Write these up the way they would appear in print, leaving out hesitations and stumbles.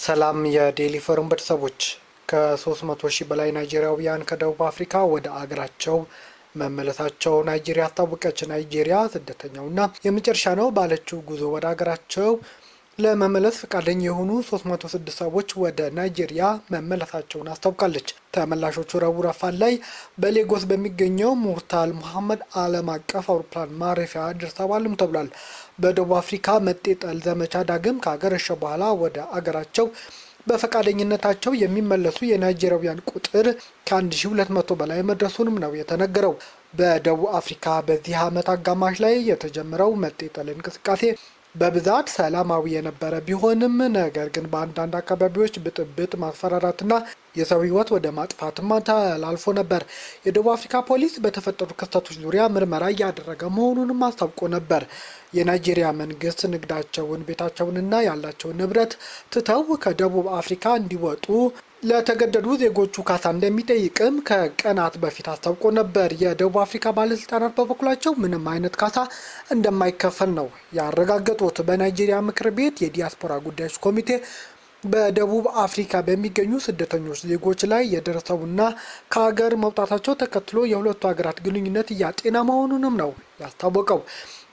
ሰላም የዴሊ ፎረም ቤተሰቦች ከ300 ሺህ በላይ ናይጄሪያውያን ከደቡብ አፍሪካ ወደ አገራቸው መመለሳቸው ናይጄሪያ አስታወቀች። ናይጄሪያ ስደተኛውና የመጨረሻ ነው ባለችው ጉዞ ወደ አገራቸው ለመመለስ ፈቃደኛ የሆኑ 306 ሰዎች ወደ ናይጄሪያ መመለሳቸውን አስታውቃለች። ተመላሾቹ ረቡዕ ረፋድ ላይ በሌጎስ በሚገኘው ሙርታል ሙሐመድ ዓለም አቀፍ አውሮፕላን ማረፊያ ደርሰዋልም ተብሏል። በደቡብ አፍሪካ መጤጠል ዘመቻ ዳግም ካገረሸ በኋላ ወደ አገራቸው በፈቃደኝነታቸው የሚመለሱ የናይጄሪያውያን ቁጥር ከ1200 በላይ መድረሱንም ነው የተነገረው። በደቡብ አፍሪካ በዚህ ዓመት አጋማሽ ላይ የተጀመረው መጤጠል እንቅስቃሴ በብዛት ሰላማዊ የነበረ ቢሆንም ነገር ግን በአንዳንድ አካባቢዎች ብጥብጥ፣ ማስፈራራትና የሰው ሕይወት ወደ ማጥፋትም ተላልፎ ነበር። የደቡብ አፍሪካ ፖሊስ በተፈጠሩ ክስተቶች ዙሪያ ምርመራ እያደረገ መሆኑንም አስታውቆ ነበር። የናይጄሪያ መንግስት ንግዳቸውን፣ ቤታቸውንና ያላቸውን ንብረት ትተው ከደቡብ አፍሪካ እንዲወጡ ለተገደዱ ዜጎቹ ካሳ እንደሚጠይቅም ከቀናት በፊት አስታውቆ ነበር። የደቡብ አፍሪካ ባለስልጣናት በበኩላቸው ምንም አይነት ካሳ እንደማይከፈል ነው ያረጋገጡት። በናይጄሪያ ምክር ቤት የዲያስፖራ ጉዳዮች ኮሚቴ በደቡብ አፍሪካ በሚገኙ ስደተኞች ዜጎች ላይ የደረሰውና ከሀገር መውጣታቸው ተከትሎ የሁለቱ ሀገራት ግንኙነት እያጤና መሆኑንም ነው ያስታወቀው።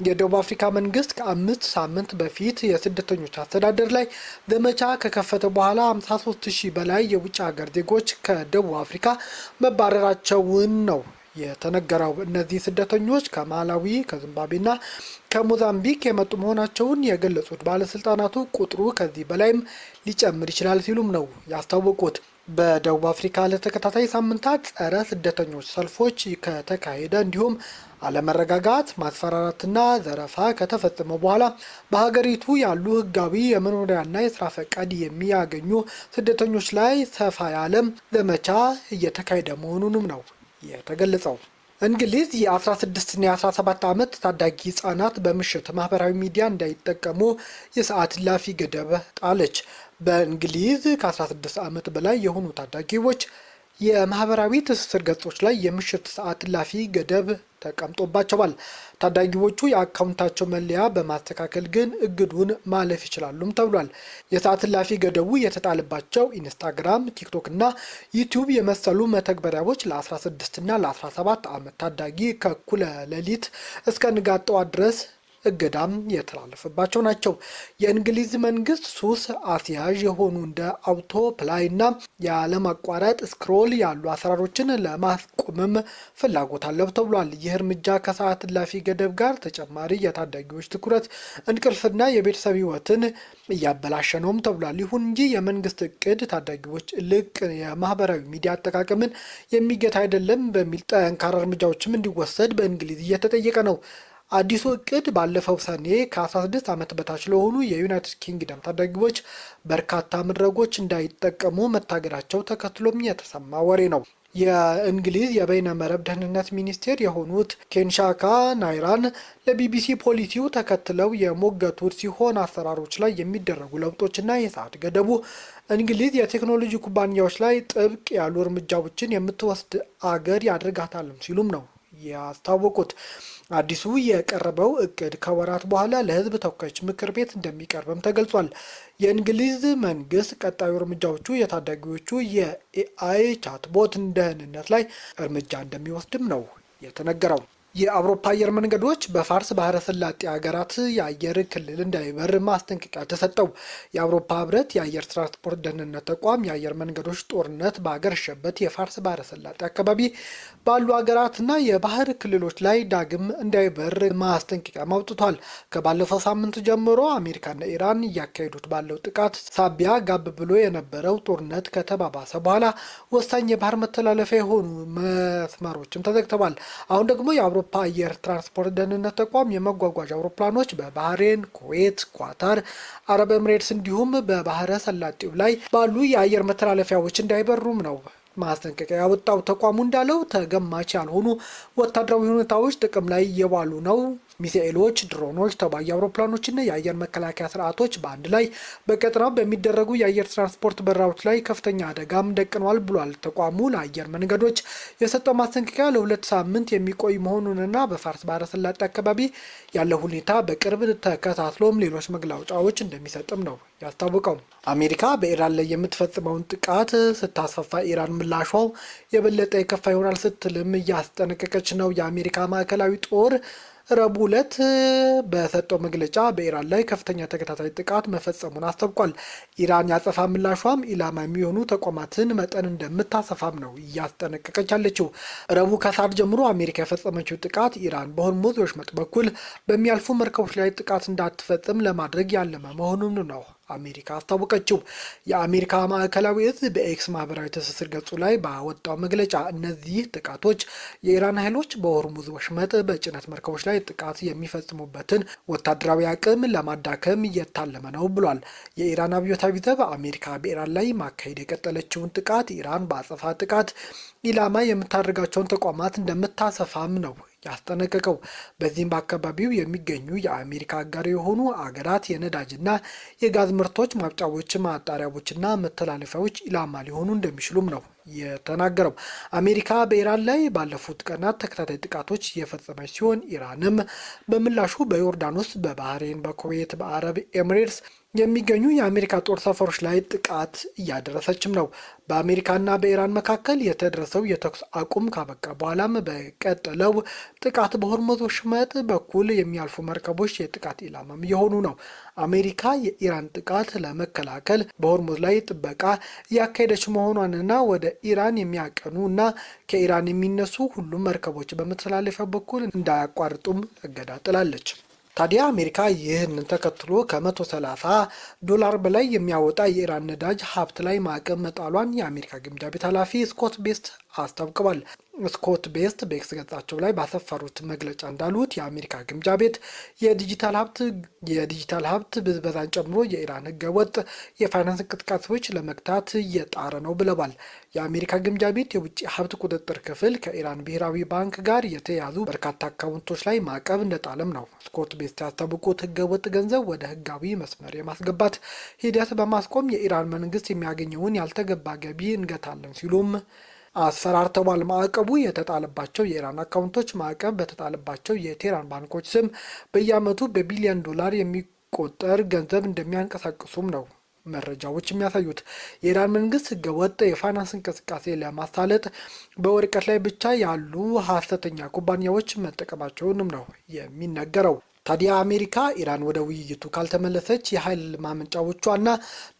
የደቡብ አፍሪካ መንግስት ከ5 ሳምንት በፊት የስደተኞች አስተዳደር ላይ ዘመቻ ከከፈተ በኋላ 53 ሺህ በላይ የውጭ ሀገር ዜጎች ከደቡብ አፍሪካ መባረራቸውን ነው የተነገረው። እነዚህ ስደተኞች ከማላዊ፣ ከዚምባብዌና ከሞዛምቢክ የመጡ መሆናቸውን የገለጹት ባለስልጣናቱ ቁጥሩ ከዚህ በላይም ሊጨምር ይችላል ሲሉም ነው ያስታወቁት። በደቡብ አፍሪካ ለተከታታይ ሳምንታት ጸረ ስደተኞች ሰልፎች ከተካሄደ እንዲሁም አለመረጋጋት፣ ማስፈራራትና ዘረፋ ከተፈጸመ በኋላ በሀገሪቱ ያሉ ህጋዊ የመኖሪያና የስራ ፈቃድ የሚያገኙ ስደተኞች ላይ ሰፋ ያለም ዘመቻ እየተካሄደ መሆኑንም ነው የተገለጸው። እንግሊዝ የ16ና የ17 ዓመት ታዳጊ ህጻናት በምሽት ማህበራዊ ሚዲያ እንዳይጠቀሙ የሰዓት እላፊ ገደብ ጣለች። በእንግሊዝ ከ16 ዓመት በላይ የሆኑ ታዳጊዎች የማህበራዊ ትስስር ገጾች ላይ የምሽት ሰዓት እላፊ ገደብ ተቀምጦባቸዋል። ታዳጊዎቹ የአካውንታቸው መለያ በማስተካከል ግን እግዱን ማለፍ ይችላሉም ተብሏል። የሰዓት እላፊ ገደቡ የተጣለባቸው ኢንስታግራም፣ ቲክቶክ እና ዩቲዩብ የመሰሉ መተግበሪያዎች ለ16 እና ለ17 ዓመት ታዳጊ ከእኩለ ሌሊት እስከ ንጋት ጠዋት ድረስ እገዳም የተላለፈባቸው ናቸው። የእንግሊዝ መንግስት ሱስ አስያዥ የሆኑ እንደ አውቶ ፕላይ እና ያለማቋረጥ ስክሮል ያሉ አሰራሮችን ለማስቆምም ፍላጎት አለው ተብሏል። ይህ እርምጃ ከሰዓት እላፊ ገደብ ጋር ተጨማሪ የታዳጊዎች ትኩረት፣ እንቅልፍና የቤተሰብ ህይወትን እያበላሸ ነውም ተብሏል። ይሁን እንጂ የመንግስት እቅድ ታዳጊዎች ልቅ የማህበራዊ ሚዲያ አጠቃቀምን የሚገታ አይደለም በሚል ጠንካራ እርምጃዎችም እንዲወሰድ በእንግሊዝ እየተጠየቀ ነው። አዲሱ እቅድ ባለፈው ሰኔ ከ16 ዓመት በታች ለሆኑ የዩናይትድ ኪንግደም ታዳጊዎች በርካታ መድረኮች እንዳይጠቀሙ መታገዳቸው ተከትሎም የተሰማ ወሬ ነው። የእንግሊዝ የበይነ መረብ ደህንነት ሚኒስቴር የሆኑት ኬንሻካ ናይራን ለቢቢሲ ፖሊሲው ተከትለው የሞገቱት ሲሆን አሰራሮች ላይ የሚደረጉ ለውጦችና የሰዓት ገደቡ እንግሊዝ የቴክኖሎጂ ኩባንያዎች ላይ ጥብቅ ያሉ እርምጃዎችን የምትወስድ አገር ያደርጋታልም ሲሉም ነው ያስታወቁት። አዲሱ የቀረበው እቅድ ከወራት በኋላ ለሕዝብ ተወካዮች ምክር ቤት እንደሚቀርብም ተገልጿል። የእንግሊዝ መንግስት ቀጣዩ እርምጃዎቹ የታዳጊዎቹ የኤአይ ቻትቦት ደህንነት ላይ እርምጃ እንደሚወስድም ነው የተነገረው። የአውሮፓ አየር መንገዶች በፋርስ ባህረ ሰላጤ ሀገራት የአየር ክልል እንዳይበር ማስጠንቀቂያ ተሰጠው። የአውሮፓ ህብረት የአየር ትራንስፖርት ደህንነት ተቋም የአየር መንገዶች ጦርነት ባገረሸበት የፋርስ ባህረ ሰላጤ አካባቢ ባሉ ሀገራትና የባህር ክልሎች ላይ ዳግም እንዳይበር ማስጠንቀቂያ አውጥቷል። ከባለፈው ሳምንት ጀምሮ አሜሪካና ኢራን እያካሄዱት ባለው ጥቃት ሳቢያ ጋብ ብሎ የነበረው ጦርነት ከተባባሰ በኋላ ወሳኝ የባህር መተላለፊያ የሆኑ መስመሮችም ተዘግተዋል። አሁን ደግሞ የአውሮፓ አየር ትራንስፖርት ደህንነት ተቋም የመጓጓዣ አውሮፕላኖች በባህሬን፣ ኩዌት፣ ኳታር፣ አረብ ኤምሬትስ እንዲሁም በባህረ ሰላጤው ላይ ባሉ የአየር መተላለፊያዎች እንዳይበሩም ነው ማስጠንቀቂያ ያወጣው። ተቋሙ እንዳለው ተገማች ያልሆኑ ወታደራዊ ሁኔታዎች ጥቅም ላይ እየዋሉ ነው ሚሳኤሎች፣ ድሮኖች፣ ተዋጊ አውሮፕላኖችና የአየር መከላከያ ስርዓቶች በአንድ ላይ በቀጠናው በሚደረጉ የአየር ትራንስፖርት በረራዎች ላይ ከፍተኛ አደጋም ደቅነዋል ብሏል። ተቋሙ ለአየር መንገዶች የሰጠው ማስጠንቀቂያ ለ2 ሳምንት የሚቆይ መሆኑንና በፋርስ ባህረ ሰላጤ አካባቢ ያለው ሁኔታ በቅርብ ተከታትሎም ሌሎች መግለጫዎች እንደሚሰጥም ነው ያስታወቀው። አሜሪካ በኢራን ላይ የምትፈጽመውን ጥቃት ስታስፋፋ ኢራን ምላሿ የበለጠ የከፋ ይሆናል ስትልም እያስጠነቀቀች ነው። የአሜሪካ ማዕከላዊ ጦር ረቡዕ ዕለት በሰጠው መግለጫ በኢራን ላይ ከፍተኛ ተከታታይ ጥቃት መፈጸሙን አስታውቋል። ኢራን ያጸፋ ምላሿም ኢላማ የሚሆኑ ተቋማትን መጠን እንደምታሰፋም ነው እያስጠነቀቀች ያለችው። ረቡዕ ከሰዓት ጀምሮ አሜሪካ የፈጸመችው ጥቃት ኢራን በሆርሙዝ ወሽመጥ በኩል በሚያልፉ መርከቦች ላይ ጥቃት እንዳትፈጽም ለማድረግ ያለመ መሆኑን ነው አሜሪካ አስታወቀችው። የአሜሪካ ማዕከላዊ እዝ በኤክስ ማህበራዊ ትስስር ገጹ ላይ ባወጣው መግለጫ እነዚህ ጥቃቶች የኢራን ኃይሎች በሆርሙዝ ወሽመጥ በጭነት መርከቦች ላይ ጥቃት የሚፈጽሙበትን ወታደራዊ አቅም ለማዳከም እየታለመ ነው ብሏል። የኢራን አብዮታዊ ዘብ አሜሪካ በኢራን ላይ ማካሄድ የቀጠለችውን ጥቃት ኢራን በአጸፋ ጥቃት ኢላማ የምታደርጋቸውን ተቋማት እንደምታሰፋም ነው ያስጠነቀቀው። በዚህም በአካባቢው የሚገኙ የአሜሪካ አጋር የሆኑ አገራት የነዳጅና የጋዝ ምርቶች ማብጫዎች፣ ማጣሪያዎችና መተላለፊያዎች ኢላማ ሊሆኑ እንደሚችሉም ነው የተናገረው። አሜሪካ በኢራን ላይ ባለፉት ቀናት ተከታታይ ጥቃቶች የፈጸመች ሲሆን ኢራንም በምላሹ በዮርዳኖስ፣ በባህሬን፣ በኩዌት፣ በአረብ ኤሚሬትስ የሚገኙ የአሜሪካ ጦር ሰፈሮች ላይ ጥቃት እያደረሰችም ነው። በአሜሪካና በኢራን መካከል የተደረሰው የተኩስ አቁም ካበቃ በኋላም በቀጠለው ጥቃት በሆርሙዝ ወሽመጥ በኩል የሚያልፉ መርከቦች የጥቃት ኢላማም የሆኑ ነው። አሜሪካ የኢራን ጥቃት ለመከላከል በሆርሙዝ ላይ ጥበቃ እያካሄደች መሆኗንና ወደ ኢራን የሚያቀኑ እና ከኢራን የሚነሱ ሁሉም መርከቦች በመተላለፊያው በኩል እንዳያቋርጡም እገዳ ጥላለች። ታዲያ አሜሪካ ይህንን ተከትሎ $130 በላይ የሚያወጣ የኢራን ነዳጅ ሀብት ላይ ማዕቀብ መጣሏን የአሜሪካ ግምጃ ቤት ኃላፊ ስኮት ቤስት አስታውቀዋል። ስኮት ቤስት በኤክስ ገጻቸው ላይ ባሰፈሩት መግለጫ እንዳሉት የአሜሪካ ግምጃ ቤት የዲጂታል ሀብት ብዝበዛን ጨምሮ የኢራን ህገወጥ የፋይናንስ እንቅስቃሴዎች ለመግታት እየጣረ ነው ብለዋል። የአሜሪካ ግምጃ ቤት የውጭ ሀብት ቁጥጥር ክፍል ከኢራን ብሔራዊ ባንክ ጋር የተያዙ በርካታ አካውንቶች ላይ ማዕቀብ እንደጣለም ነው ስኮት ቤስት ያስታወቁት። ህገወጥ ገንዘብ ወደ ህጋዊ መስመር የማስገባት ሂደት በማስቆም የኢራን መንግስት የሚያገኘውን ያልተገባ ገቢ እንገታለን ሲሉም አስፈራርተዋል። ማዕቀቡ የተጣለባቸው የኢራን አካውንቶች ማዕቀብ በተጣለባቸው የቴህራን ባንኮች ስም በየዓመቱ በቢሊዮን ዶላር የሚቆጠር ገንዘብ እንደሚያንቀሳቅሱም ነው መረጃዎች የሚያሳዩት። የኢራን መንግስት ህገወጥ የፋይናንስ እንቅስቃሴ ለማሳለጥ በወረቀት ላይ ብቻ ያሉ ሀሰተኛ ኩባንያዎች መጠቀማቸውንም ነው የሚነገረው። ታዲያ አሜሪካ ኢራን ወደ ውይይቱ ካልተመለሰች የኃይል ማመንጫዎቿና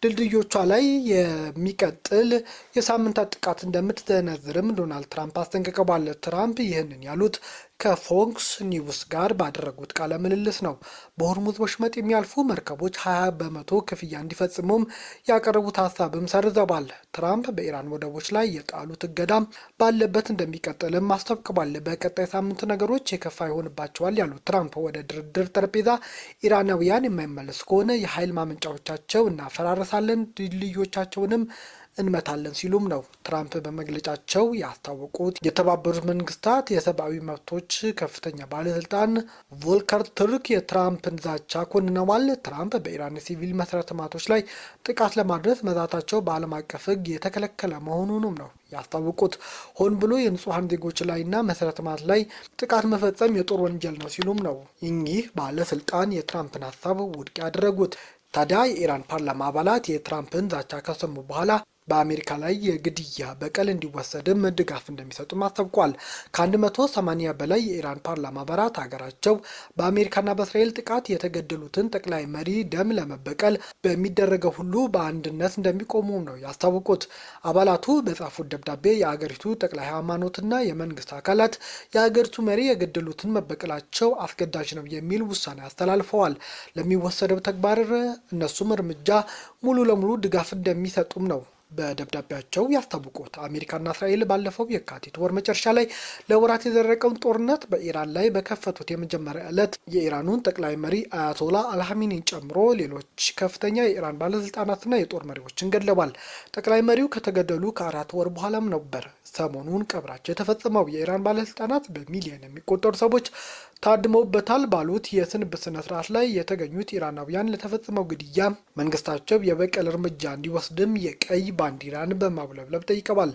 ድልድዮቿ ላይ የሚቀጥል የሳምንታት ጥቃት እንደምትሰነዝርም ዶናልድ ትራምፕ አስጠንቅቀዋል። ትራምፕ ይህንን ያሉት ከፎክስ ኒውስ ጋር ባደረጉት ቃለ ምልልስ ነው። በሆርሙዝ ወሽመጥ የሚያልፉ መርከቦች 20% ክፍያ እንዲፈጽሙም ያቀረቡት ሀሳብም ሰርዘዋል። ትራምፕ በኢራን ወደቦች ላይ የጣሉት እገዳም ባለበት እንደሚቀጥልም አስታውቀዋል። በቀጣይ ሳምንት ነገሮች የከፋ ይሆንባቸዋል ያሉት ትራምፕ ወደ ድርድር ጠረጴዛ ኢራናውያን የማይመለስ ከሆነ የኃይል ማመንጫዎቻቸው እናፈራረሳለን፣ ድልድዮቻቸውንም እንመታለን ሲሉም ነው ትራምፕ በመግለጫቸው ያስታወቁት። የተባበሩት መንግስታት የሰብአዊ መብቶች ከፍተኛ ባለስልጣን ቮልከር ቱርክ የትራምፕን ዛቻ ኮንነዋል። ትራምፕ በኢራን የሲቪል መሰረተ ልማቶች ላይ ጥቃት ለማድረስ መዛታቸው በዓለም አቀፍ ሕግ የተከለከለ መሆኑንም ነው ያስታወቁት። ሆን ብሎ የንጹሐን ዜጎች ላይና መሰረተ ልማት ላይ ጥቃት መፈጸም የጦር ወንጀል ነው ሲሉም ነው እኚህ ባለስልጣን የትራምፕን ሀሳብ ውድቅ ያደረጉት። ታዲያ የኢራን ፓርላማ አባላት የትራምፕን ዛቻ ከሰሙ በኋላ በአሜሪካ ላይ የግድያ በቀል እንዲወሰድም ድጋፍ እንደሚሰጡም አስታውቋል። ከ180 በላይ የኢራን ፓርላማ አባላት ሀገራቸው በአሜሪካና በእስራኤል ጥቃት የተገደሉትን ጠቅላይ መሪ ደም ለመበቀል በሚደረገው ሁሉ በአንድነት እንደሚቆሙ ነው ያስታወቁት። አባላቱ በጻፉት ደብዳቤ የአገሪቱ ጠቅላይ ሃይማኖትና የመንግስት አካላት የሀገሪቱ መሪ የገደሉትን መበቀላቸው አስገዳጅ ነው የሚል ውሳኔ አስተላልፈዋል። ለሚወሰደው ተግባር እነሱም እርምጃ ሙሉ ለሙሉ ድጋፍ እንደሚሰጡም ነው በደብዳቤያቸው ያስታወቁት። አሜሪካና እስራኤል ባለፈው የካቲት ወር መጨረሻ ላይ ለወራት የዘለቀውን ጦርነት በኢራን ላይ በከፈቱት የመጀመሪያ ዕለት የኢራኑን ጠቅላይ መሪ አያቶላ አልሐሚኒን ጨምሮ ሌሎች ከፍተኛ የኢራን ባለስልጣናትና የጦር መሪዎችን ገድለዋል። ጠቅላይ መሪው ከተገደሉ ከ4 ወር በኋላም ነበር ሰሞኑን ቀብራቸው የተፈጸመው። የኢራን ባለስልጣናት በሚሊዮን የሚቆጠሩ ሰዎች ታድመውበታል ባሉት የስንብት ስነ ስርዓት ላይ የተገኙት ኢራናውያን ለተፈጸመው ግድያ መንግስታቸው የበቀል እርምጃ እንዲወስድም የቀይ ባንዲራን በማውለብለብ ጠይቀዋል።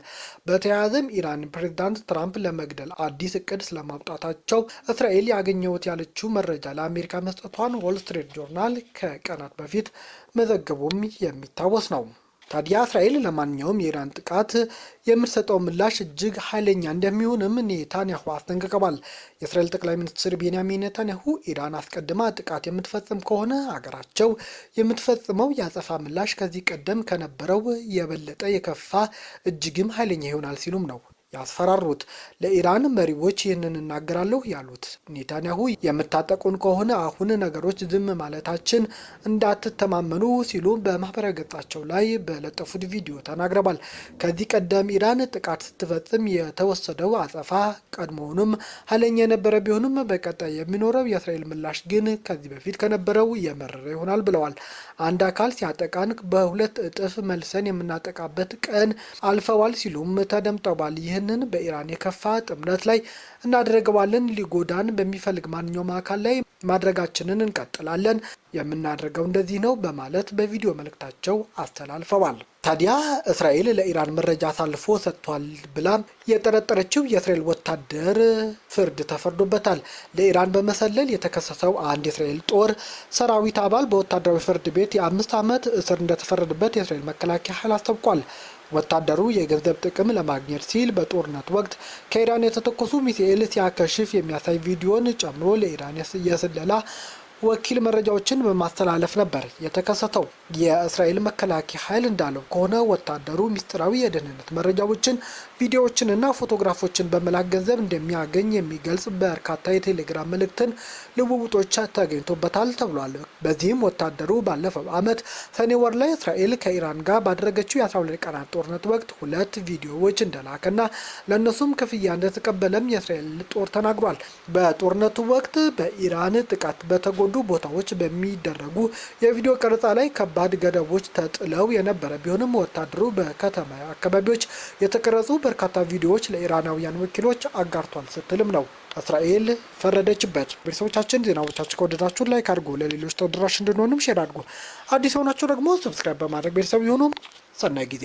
በተያያዘም ኢራን ፕሬዝዳንት ትራምፕ ለመግደል አዲስ እቅድ ስለማውጣታቸው እስራኤል ያገኘሁት ያለችው መረጃ ለአሜሪካ መስጠቷን ዎል ስትሪት ጆርናል ከቀናት በፊት መዘገቡም የሚታወስ ነው። ታዲያ እስራኤል ለማንኛውም የኢራን ጥቃት የምትሰጠው ምላሽ እጅግ ኃይለኛ እንደሚሆንም ኔታንያሁ አስጠንቅቀዋል። የእስራኤል ጠቅላይ ሚኒስትር ቤንያሚን ኔታንያሁ ኢራን አስቀድማ ጥቃት የምትፈጽም ከሆነ አገራቸው የምትፈጽመው የአጸፋ ምላሽ ከዚህ ቀደም ከነበረው የበለጠ የከፋ እጅግም ኃይለኛ ይሆናል ሲሉም ነው ያስፈራሩት። ለኢራን መሪዎች ይህንን እናገራለሁ ያሉት ኔታንያሁ የምታጠቁን ከሆነ አሁን ነገሮች ዝም ማለታችን እንዳትተማመኑ ሲሉ በማህበራዊ ገጻቸው ላይ በለጠፉት ቪዲዮ ተናግረዋል። ከዚህ ቀደም ኢራን ጥቃት ስትፈጽም የተወሰደው አጸፋ ቀድሞውንም ኃይለኛ የነበረ ቢሆንም በቀጣይ የሚኖረው የእስራኤል ምላሽ ግን ከዚህ በፊት ከነበረው የመረረ ይሆናል ብለዋል። አንድ አካል ሲያጠቃን በሁለት እጥፍ መልሰን የምናጠቃበት ቀን አልፈዋል ሲሉም ተደምጠዋል። ይህንን በኢራን የከፋ ጥምረት ላይ እናደርገዋለን። ሊጎዳን በሚፈልግ ማንኛውም አካል ላይ ማድረጋችንን እንቀጥላለን። የምናደርገው እንደዚህ ነው በማለት በቪዲዮ መልእክታቸው አስተላልፈዋል። ታዲያ እስራኤል ለኢራን መረጃ አሳልፎ ሰጥቷል ብላ የጠረጠረችው የእስራኤል ወታደር ፍርድ ተፈርዶበታል። ለኢራን በመሰለል የተከሰሰው አንድ የእስራኤል ጦር ሰራዊት አባል በወታደራዊ ፍርድ ቤት የ5 ዓመት እስር እንደተፈረደበት የእስራኤል መከላከያ ኃይል አስታውቋል። ወታደሩ የገንዘብ ጥቅም ለማግኘት ሲል በጦርነት ወቅት ከኢራን የተተኮሱ ሚሳኤል ሲያከሽፍ የሚያሳይ ቪዲዮን ጨምሮ ለኢራን የስለላ ወኪል መረጃዎችን በማስተላለፍ ነበር የተከሰተው። የእስራኤል መከላከያ ኃይል እንዳለው ከሆነ ወታደሩ ሚስጥራዊ የደህንነት መረጃዎችን፣ ቪዲዮዎችንና ፎቶግራፎችን በመላክ ገንዘብ እንደሚያገኝ የሚገልጽ በርካታ የቴሌግራም መልእክትን ልውውጦች ተገኝቶበታል ተብሏል። በዚህም ወታደሩ ባለፈው ዓመት ሰኔ ወር ላይ እስራኤል ከኢራን ጋር ባደረገችው የ12 ቀናት ጦርነት ወቅት 2 ቪዲዮዎች እንደላከና ለእነሱም ክፍያ እንደተቀበለም የእስራኤል ጦር ተናግሯል። በጦርነቱ ወቅት በኢራን ጥቃት በተጎ ቦታዎች በሚደረጉ የቪዲዮ ቀረጻ ላይ ከባድ ገደቦች ተጥለው የነበረ ቢሆንም ወታደሩ በከተማ አካባቢዎች የተቀረጹ በርካታ ቪዲዮዎች ለኢራናውያን ወኪሎች አጋርቷል ስትልም ነው እስራኤል ፈረደችበት። ቤተሰቦቻችን ዜናዎቻችን ከወደዳችሁ ላይክ አድርጉ፣ ለሌሎች ተደራሽ እንድንሆንም ሼር አድርጉ። አዲስ ሆናችሁ ደግሞ ሰብስክራይብ በማድረግ ቤተሰብ ይሁኑ። ሰናይ ጊዜ